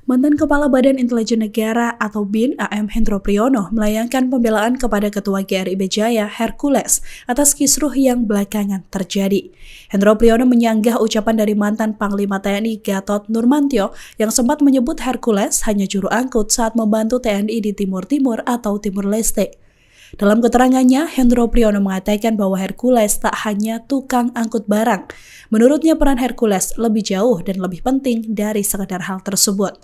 Mantan Kepala Badan Intelijen Negara atau BIN AM Hendro Priyono melayangkan pembelaan kepada Ketua GRIB Jaya Hercules atas kisruh yang belakangan terjadi. Hendro Priyono menyanggah ucapan dari mantan Panglima TNI Gatot Nurmantio yang sempat menyebut Hercules hanya juru angkut saat membantu TNI di Timur Timur atau Timur Leste. Dalam keterangannya, Hendro Priyono mengatakan bahwa Hercules tak hanya tukang angkut barang. Menurutnya peran Hercules lebih jauh dan lebih penting dari sekedar hal tersebut.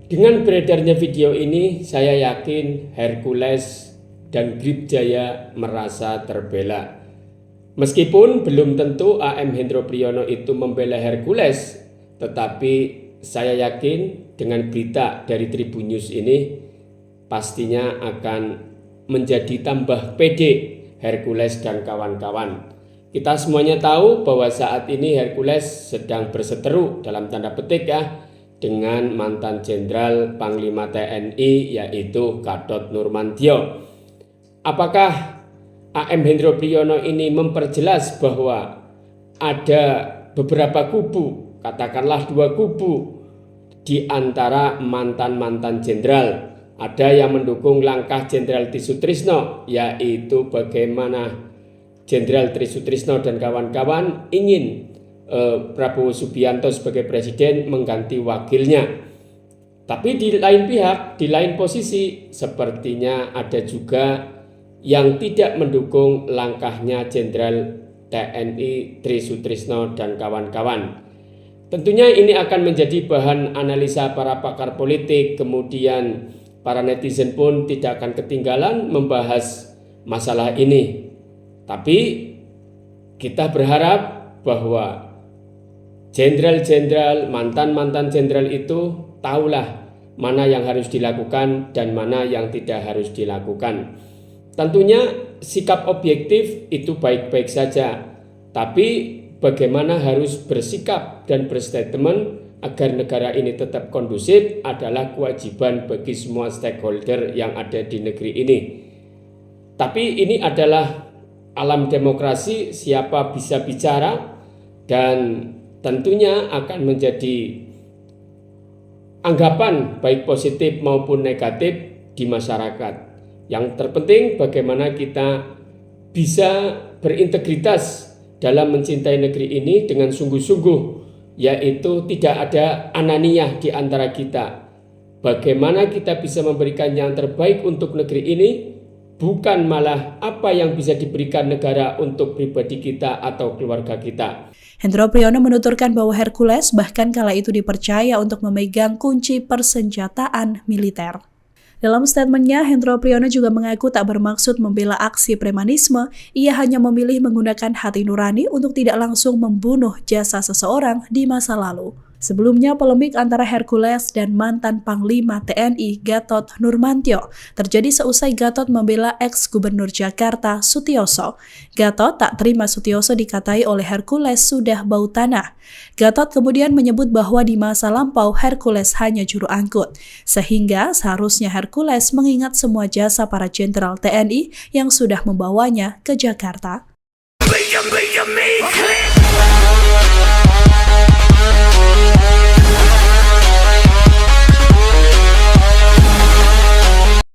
Dengan beredarnya video ini, saya yakin Hercules dan GRIB Jaya merasa terbela. Meskipun belum tentu AM Hendro Priyono itu membela Hercules, tetapi saya yakin dengan berita dari Tribun News ini pastinya akan menjadi tambah pede Hercules dan kawan-kawan. Kita semuanya tahu bahwa saat ini Hercules sedang berseteru dalam tanda petik dengan mantan Jenderal Panglima TNI yaitu Gatot Nurmantio. Apakah AM Hendro Priyono ini memperjelas bahwa ada beberapa kubu, katakanlah 2 kubu di antara mantan-mantan jenderal? Ada yang mendukung langkah Jenderal Tri Sutrisno, yaitu bagaimana Jenderal Tri Sutrisno dan kawan-kawan ingin Prabowo Subianto sebagai presiden mengganti wakilnya. Tapi di lain pihak, di lain posisi, sepertinya ada juga yang tidak mendukung langkahnya Jenderal TNI Tri Sutrisno dan kawan-kawan. Tentunya ini akan menjadi bahan analisa para pakar politik, kemudian para netizen pun tidak akan ketinggalan membahas masalah ini. Tapi kita berharap bahwa jenderal-jenderal, mantan-mantan jenderal itu tahulah mana yang harus dilakukan dan mana yang tidak harus dilakukan. Tentunya sikap objektif itu baik-baik saja, tapi bagaimana harus bersikap dan berstatement agar negara ini tetap kondusif adalah kewajiban bagi semua stakeholder yang ada di negeri ini. Tapi ini adalah alam demokrasi, siapa bisa bicara, dan tentunya akan menjadi anggapan baik positif maupun negatif di masyarakat. Yang terpenting bagaimana kita bisa berintegritas dalam mencintai negeri ini dengan sungguh-sungguh, yaitu tidak ada ananiah di antara kita. Bagaimana kita bisa memberikan yang terbaik untuk negeri ini, bukan malah apa yang bisa diberikan negara untuk pribadi kita atau keluarga kita. Hendro Priyono menuturkan bahwa Hercules bahkan kala itu dipercaya untuk memegang kunci persenjataan militer. Dalam statementnya, Hendro Priyono juga mengaku tak bermaksud membela aksi premanisme, ia hanya memilih menggunakan hati nurani untuk tidak langsung membunuh jasa seseorang di masa lalu. Sebelumnya, polemik antara Hercules dan mantan Panglima TNI Gatot Nurmantio terjadi seusai Gatot membela ex-gubernur Jakarta Sutioso. Gatot tak terima Sutioso dikatai oleh Hercules sudah bau tanah. Gatot kemudian menyebut bahwa di masa lampau Hercules hanya juru angkut, sehingga seharusnya Hercules mengingat semua jasa para jenderal TNI yang sudah membawanya ke Jakarta.